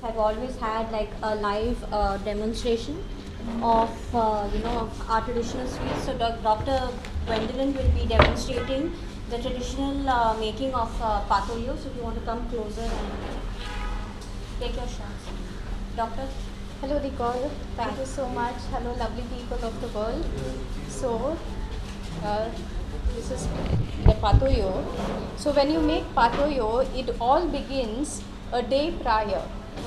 I've always had like a live demonstration of of our traditional sweets. So Dr. Bandeira will be demonstrating the traditional making of patoyo. So if you want to come closer and take your shots, Doctor. Hello Nicole, thank you so much. Hello lovely people of the world. So, this is the patoyo. So when you make patoyo, it all begins a day prior.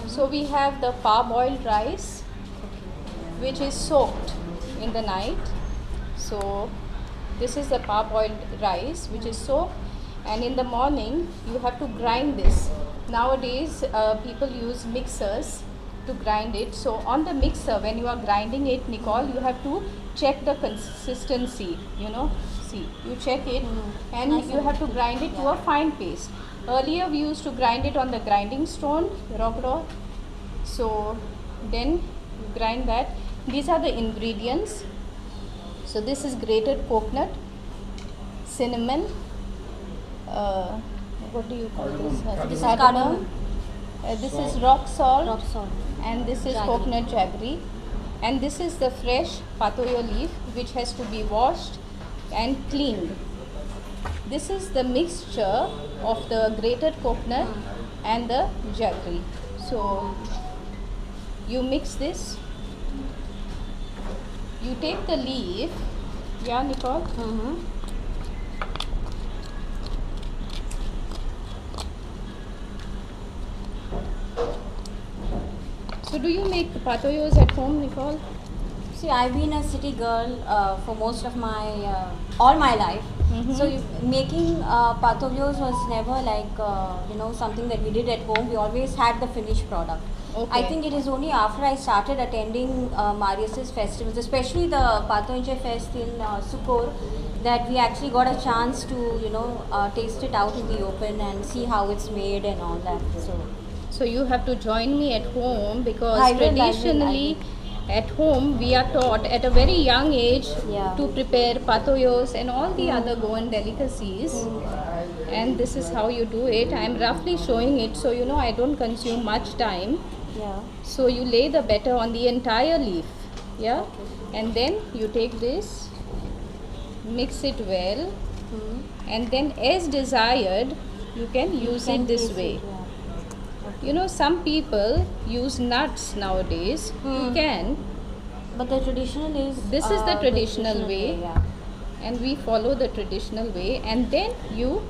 So we have the parboiled rice, which is soaked in the night. So this is the parboiled rice which is soaked, and in the morning you have to grind this. Nowadays people use mixers to grind it. So on the mixer, when you are grinding it, Nicole, you have to check the consistency, see, you check it, and you have to grind it to a fine paste. Earlier we used to grind it on the grinding stone, raw. So then you grind that. These are the ingredients. So this is grated coconut, cinnamon, what do you call this? This is cardamom. This is rock salt, and this is Jaggery. coconut jaggery, and this is the fresh patoyo leaf which has to be washed and cleaned. This is the mixture of the grated coconut and the jaggery. So you mix this. You take the leaf, yeah, Nicole? So do you make patoyos at home, Nicole? See, I've been a city girl for most of my all my life. So making patoyos was never like something that we did at home. We always had the finished product. Okay. I think it is only after I started attending Marius's festivals, especially the Patoyinche Fest in Sukor, that we actually got a chance to taste it out in the open and see how it's made and all that. So you have to join me at home, because I will. traditionally at home we are taught at a very young age to prepare patoyos and all the other Goan delicacies. And this is how you do it. I am roughly showing it, so I don't consume much time. Yeah. So you lay the batter on the entire leaf, and then you take this, mix it well, and then as desired you can use it this way. Some people use nuts nowadays. You can, But the traditional is this is the traditional way, yeah. and we follow the traditional way, and then you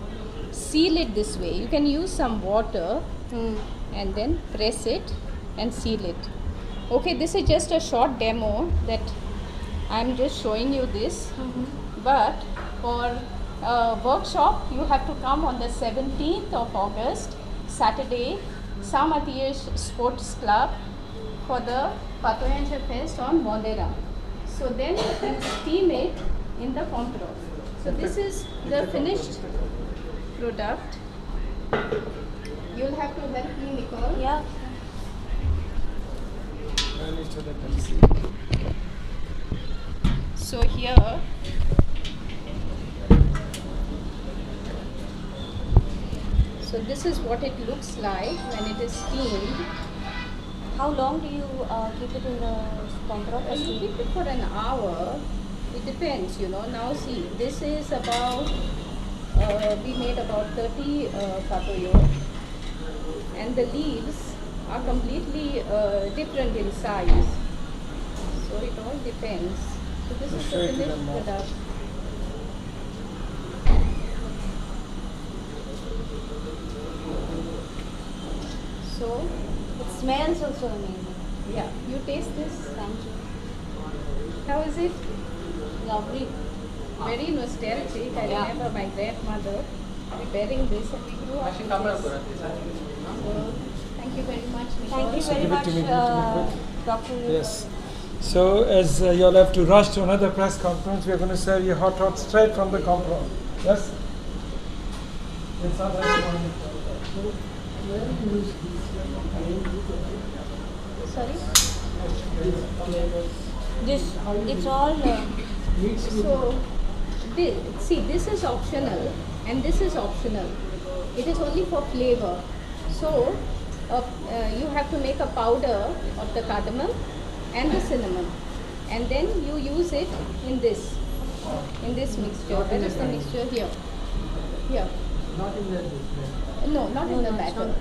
seal it this way. You can use some water and then press it and seal it. Okay, this is just a short demo that I'm just showing you this. But for workshop, you have to come on the 17th of August, Saturday, Samatiyesh Sports Club, for the Patoyinche Fest on Bandeira. So then you steam it in the compro. So this is the finished product. You'll have to help me, Nicole. Yeah. So here, so this is what it looks like when it is steamed. How long do you keep it in the control? You keep it for an hour. It depends, Now see, this is about, we made about 30 patoyo, and the leaves are completely different in size. So it all depends. So this is the finished product. So It smells also amazing. yeah, you taste this. Thank you. How is it? Lovely. Very nostalgic. I remember my grandmother preparing this, and we grew up with this. So thank you very much, Nicole. Thank you very give it to me, much, Dr. Yes. So as you'll have to rush to another press conference, we're going to serve you hot straight from the compro. Yes? It's not like Sorry? This, it's all. So, this is optional and this is optional. It is only for flavor. So, you have to make a powder of the cardamom and the cinnamon, and then you use it in this mixture. Where is the mixture? Here. Not in the No, not in the batter.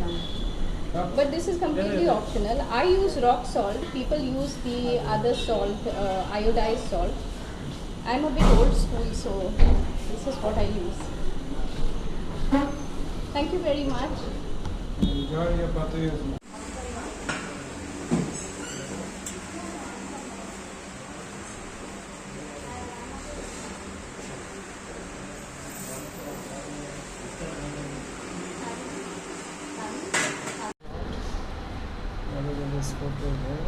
But this is completely optional. I use rock salt. People use the other salt, iodized salt. I'm a bit old school, so this is what I use. Thank you very much. Enjoy your patuyos. This photo there.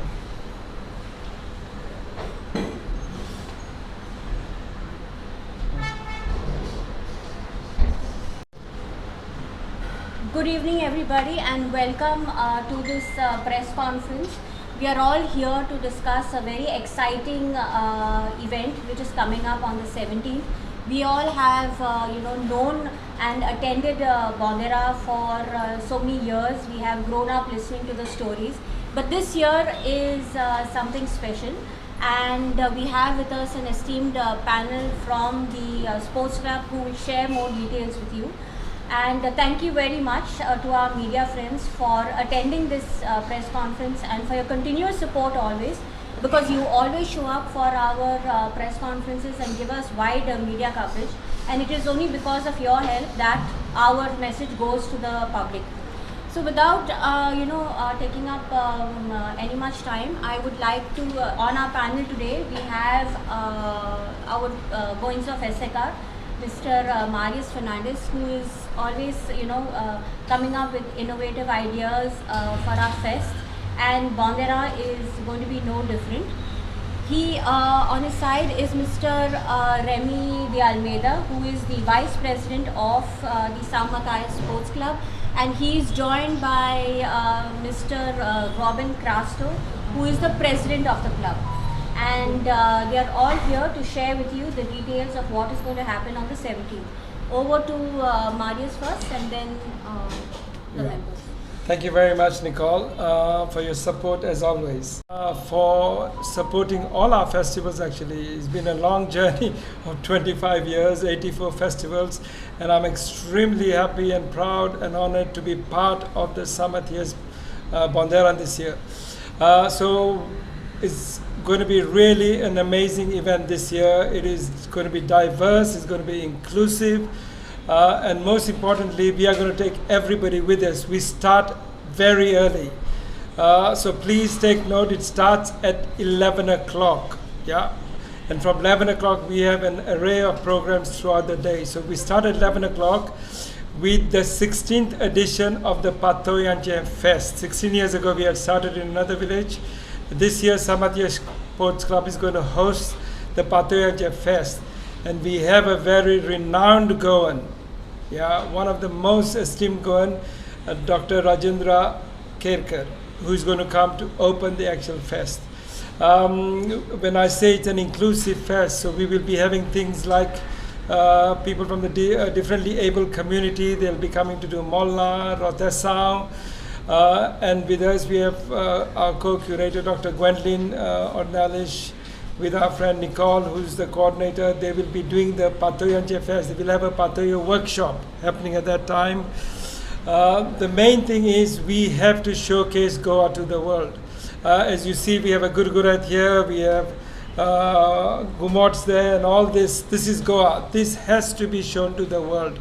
Good evening, everybody, and welcome to this press conference. We are all here to discuss a very exciting event which is coming up on the 17th. We all have, known and attended Bandeira for so many years. We have grown up listening to the stories. But this year is something special, and we have with us an esteemed panel from the sports club who will share more details with you. And thank you very much to our media friends for attending this press conference and for your continuous support always, because you always show up for our press conferences and give us wide media coverage, and it is only because of your help that our message goes to the public. So without taking up any much time, I would like to on our panel today we have our goings of SSR, Mr. Marius Fernandez, who is always coming up with innovative ideas for our fest, and Bandeira is going to be no different. He on his side is Mr. Remy de Almeida, who is the Vice President of the São Matthias Sports Club, and he is joined by Mr. Robin Crasto, who is the President of the club. And they are all here to share with you the details of what is going to happen on the 17th. Over to Marius first, and then the members. Thank you very much, Nicole, for your support as always. For supporting all our festivals, actually. It's been a long journey of 25 years, 84 festivals, and I'm extremely happy and proud and honored to be part of the São Matthias Bandeira this year. So it's going to be really an amazing event this year. It is going to be diverse, it's going to be inclusive, and most importantly, we are going to take everybody with us. We start very early. So please take note, it starts at 11 o'clock. Yeah? And from 11 o'clock, we have an array of programs throughout the day. So we start at 11 o'clock with the 16th edition of the Poio Fest. 16 years ago, we had started in another village. This year, São Matthias Sports Club is going to host the Poio Fest. And we have a very renowned Goan, one of the most esteemed Goan, Dr. Rajendra Kerkar, who is going to come to open the actual fest. When I say it's an inclusive fest, so we will be having things like people from the differently able community. They'll be coming to do Malar, Roteção, and with us we have our co-curator, Dr. Gwendolyn Ornalish, with our friend Nicole, who's the coordinator. They will be doing the Poio Fest. They will have a Poio workshop happening at that time. The main thing is we have to showcase Goa to the world. As you see, we have a Gurgurat here, we have Gumots there, and all this. This is Goa. This has to be shown to the world.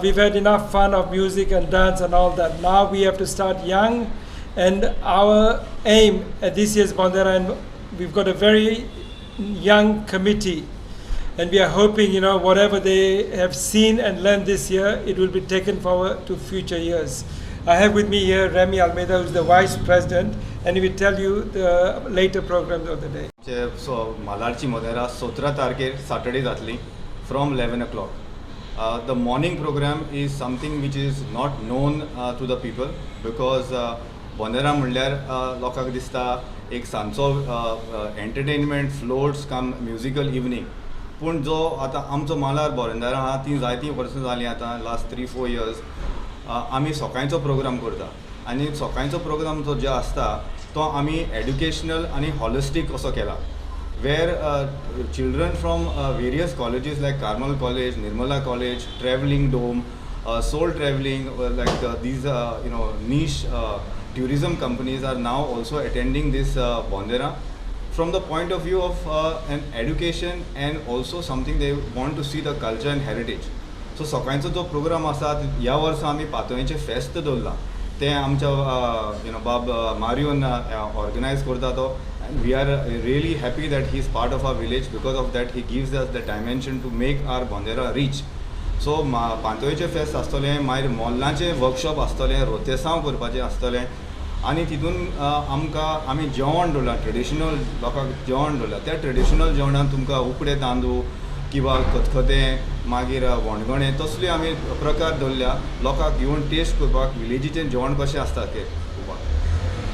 We've had enough fun of music and dance and all that. Now we have to start young, and our aim at this year's Bandeira, and we've got a very young committee, and we are hoping, whatever they have seen and learned this year, it will be taken forward to future years. I have with me here Remy Almeida, who's the Vice President, and he will tell you the later programs of the day. So, Malarchi Bandeira 17 तारखेर Saturday जातली from 11 o'clock. The morning program is something which is not known to the people, because Bandeira म्हणल्यार लोकांक दिसता एक सांचो entertainment floats कम musical evening, पूण जो आतां आमचो मालार बोरेंदारा आहा ती जायतीं वर्सां जालीं आतां लास्ट 3-4 years आमी सकाळचो प्रोग्राम करता. आनी सकाळचो प्रोग्राम जो जे आसता तो आमी एड्युकेशनल आनी हॉलिस्टीक असो केला, where children from various colleges like Carmel College, Nirmala College, Traveling Dome, Soul Traveling, these niche tourism companies are now also attending this Bandeira from the point of view of an education and also something they want to see the culture and heritage. So सकाळचो जो programme आसा ह्या वर्सा आमी पातोळेचें फेस्त दवरला, तें आमच्या बाब मारियोन ऑर्गनायज करता तो, and we are really happy that he is part of our village. Because of that he gives us the dimension to make our Bandeira reach. So पातोळेचें फेस्त आसतलें, मागीर मोल्लांचें वर्कशॉप आसतलें, रोतेसांव करपाचें आसतलें, आनी तितून आमी जेवण दवरलां, ट्रेडिशनल लोकांक जेवण दवरलां. त्या ट्रेडिशनल जेवणान तुमकां उकडे तांदूळ किंवा खतखतें, मागीर वणगणे, तसले आमी प्रकार दवरल्या लोकांक येवन टेस्ट करपाक विलेजीचें जेवण कशें आसता तें पळोवपाक.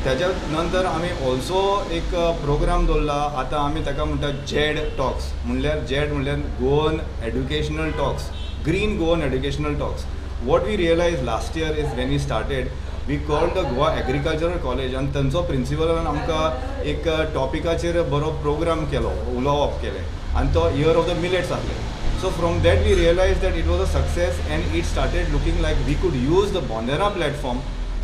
त्याच्या नंतर आमी ऑल्सो एक प्रोग्राम दवरला, आतां आमी ताका म्हणटा जेड टॉक्स. म्हणल्यार जेड म्हणल्यार Goan educational talks, green Goan educational talks. What we realise last year is when we started, we called the Goa agricultural college, आनी तांचो प्रिंसिपलान आमकां एक टॉपिकाचेर बरो प्रोग्राम केलो, उलोवप केलें, आनी तो इयर ऑफ द मिलेट्स आहलें. So from that we realized that it was a success, and it started looking like we could use the Bandeira platform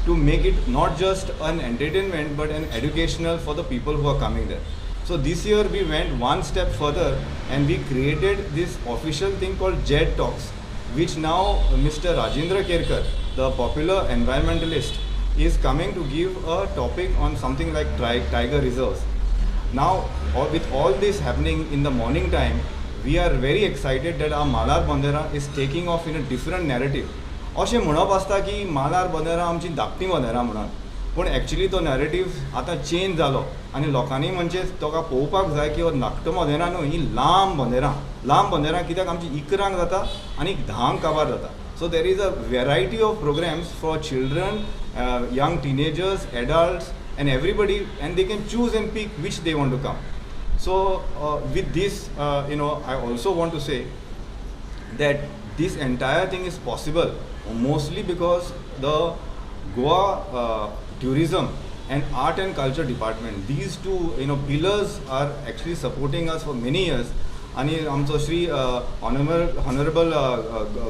to make it not just an entertainment but an educational for the people who are coming there. So this year we went one step further and we created this official thing called JED Talks, which now Mr. Rajendra Kerkar, the popular environmentalist, is coming to give a topic on something like tiger reserves. Now with all this happening in the morning time, we are very excited that our Malar Bandeira is taking off in a different narrative. अशें म्हणप आसता की मालार बंदेरा आमची धाकटी बंदेरा म्हणून, पूण actually तो नॅरेटीव आतां चेंज जालो आनी लोकांनी म्हणजे ताका पळोवपाक जाय की हो धाकटो बंदेरा न्हू, ही लांब बंदेरा कित्याक आमची इकरांक जाता आनी धांक काबार जाता. So there is a variety of programmes for children, young teenagers, adults and everybody, and they can choose and pick which they want to come. So with this I also want to say that this entire thing is possible mostly because the Goa tourism and art and culture department, these two pillars are actually supporting us for many years. आणि आमचो Shri honourable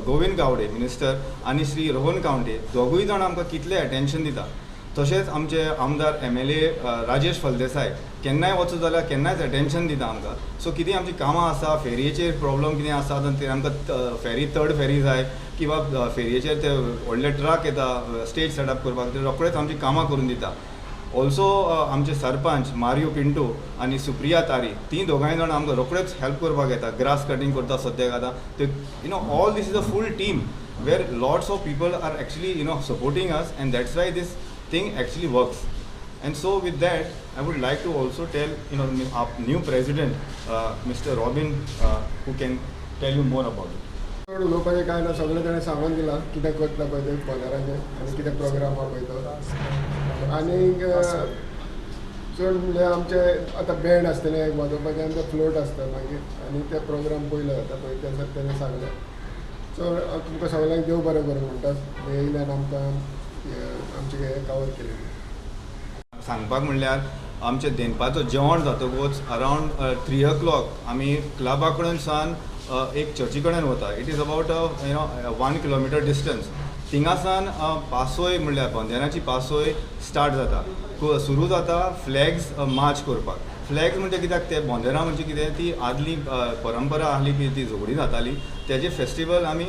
Govind Gawde minister आनी श्री रोहन गावडे दोगूय जाण आमकां कितले attention दिता. तशेंच आमचे आमदार MLA राजेश फलदेसाय केन्नाय वचूं जाल्यार केन्नायच अटेन्शन दिता आमकां. सो कितें आमची कामां आसा, फेरयेचेर प्रॉब्लम कितें आसा, ते आमकां फेरी थर्ड फेरी जाय किंवा फेरयेचेर ते व्हडले ट्रक येता स्टेज सेटअप करपाक, ते रोखडेच आमची कामां करून दिता. ऑल्सो आमचे सरपंच मारियो पिंटो आनी सुप्रिया तारी, तीं दोगांय जाण आमकां रोखडेच हेल्प करपाक येता. ग्रास कटींग करता सद्याक आतां ते all this is a full team where lots of people are actually supporting us, and that's why this thing actually works. And so with that I would like to also tell our new president Mr. Robin who can tell you more about it. उलोवपाचें कांय ना, सगळे ताणें सांगून दिलां कितें करतलो पळय ते बंदेराचें आनी कितें प्रोग्राम आहा पळय तो. आनीक चड म्हणल्यार आमचे आतां बँड आसतलें वाजोवपाचें आनी ते फ्लोट आसता मागीर, आनी ते प्रोग्राम पयलो जाता पळय तेन्ना तेणें सांगलें. सो तुमकां सगळ्यांक देव बरें करूं म्हणटात, येयल्यान आमकां आमचे कवर केलें. सांगपाक म्हणल्यार आमचे देनपाचो जेवण जातकूच अरावंड 3 o'clock आमी क्लबा कडून सान एक चर्ची कडेन वता. It is about 1 kilometer distance. थिंगासान पासोय म्हणल्यार बंदेराची पासोय स्टार्ट जाता, सुरू जाता फ्लॅग्स मार्च करपाक. फ्लॅग्स म्हणजे कित्याक ते बंदेरा म्हणजे कितें, ती आदली परंपरा आहली की ती झगडी जाताली, तेजे फेस्टिवल आमी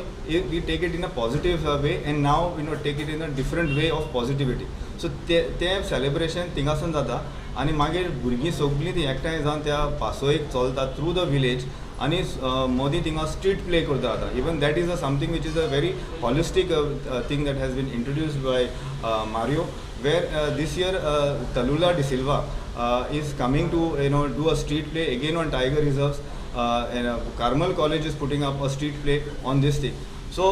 we take it in a positive way and नाव take it in a different way of positivity. So ते सेलिब्रेशन थिंगासून जाता आनी मागीर भुरगीं सगळीं ती एकठांय जावन त्या पासोयेक चलता थ्रू द विलेज, आनी मदीं थिंगा स्ट्रीट प्ले करता जाता. Even that is a something which is a very holistic thing that has been introduced by Mario, where this year Tallulah D'Silva is coming to do a street play again on tiger reserves, and Carmel College is putting up a street play on this thing. So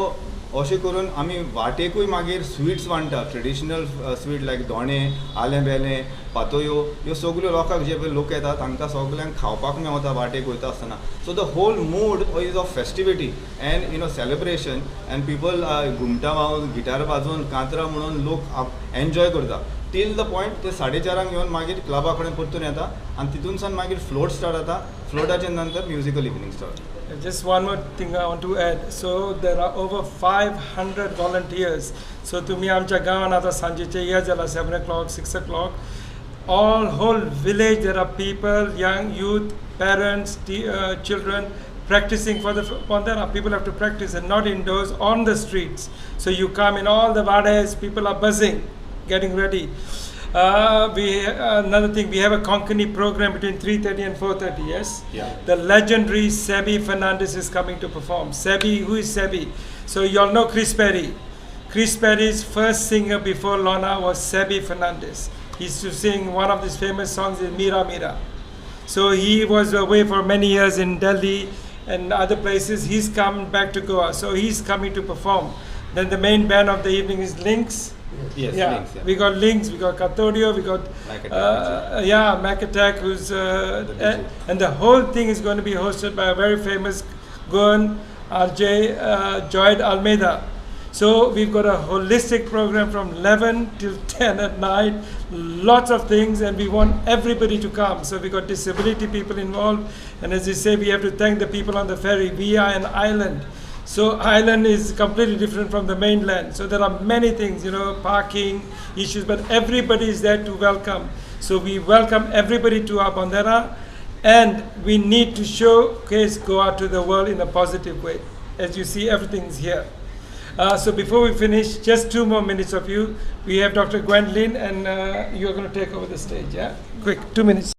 अशें करून आमी वाटेकूय मागीर sweets वांटा traditional sweet लायक दोणे आलें बेलें पातोयो ह्यो सगल्यो लोकांक जे पळय लोक येतात तांकां सगल्यांक खावपाक मेळटा वाटेक वयता आसतना so the whole mood is of festivity and celebration and people घुमटा गिटार वाजोवन कांतरां म्हणून लोक एन्जॉय करता टील द पॉयंट ते 4:30 येवन मागीर क्लबा कडेन परतून येता आनी तितून सावन मागीर फ्लोट स्टार्ट जाता फ्लोटाचे नंतर musical evening start. Just one more thing I want to add. So there are over 500 volunteers. So तुम्ही आमच्या गावात आता सांजेचे या जाला 7 o'clock, 6 o'clock. All whole village there are people, young youth, parents, children practicing for the Bandeira. People have to practice and not indoors on the streets. So you come in all the wades, people are buzzing, getting ready. Another thing, we have a Konkani program between 3:30 and 4:30, yes? Yeah. The legendary Sebi Fernandez is coming to perform. Sebi, who is Sebi? So you all know Chris Perry. Chris Perry's first singer before Lorna was Sebi Fernandez. He used to sing one of his famous songs is Mira Mira. So he was away for many years in Delhi and other places. He's come back to Goa. So he's coming to perform. Then the main band of the evening is Lynx. Yes, Yeah, Links, yeah. we got Lynx, we got Katodio, we got Mac Attack, who's and the whole thing is going to be hosted by a very famous Goan RJ Joyd Almeida. So we've got a holistic program from 11 till 10 at night, lots of things, and we want everybody to come. So we got disability people involved, and as you say, we have to thank the people on the ferry. We are an island. So island is completely different from the mainland. So there are many things, parking issues, but everybody is there to welcome. So we welcome everybody to our Bandeira, and we need to showcase Goa to the world in a positive way. As you see, everything's here. So before we finish, just 2 more minutes of you. We have Dr. Gwendolyn, and you're going to take over the stage, yeah? Quick, 2 minutes.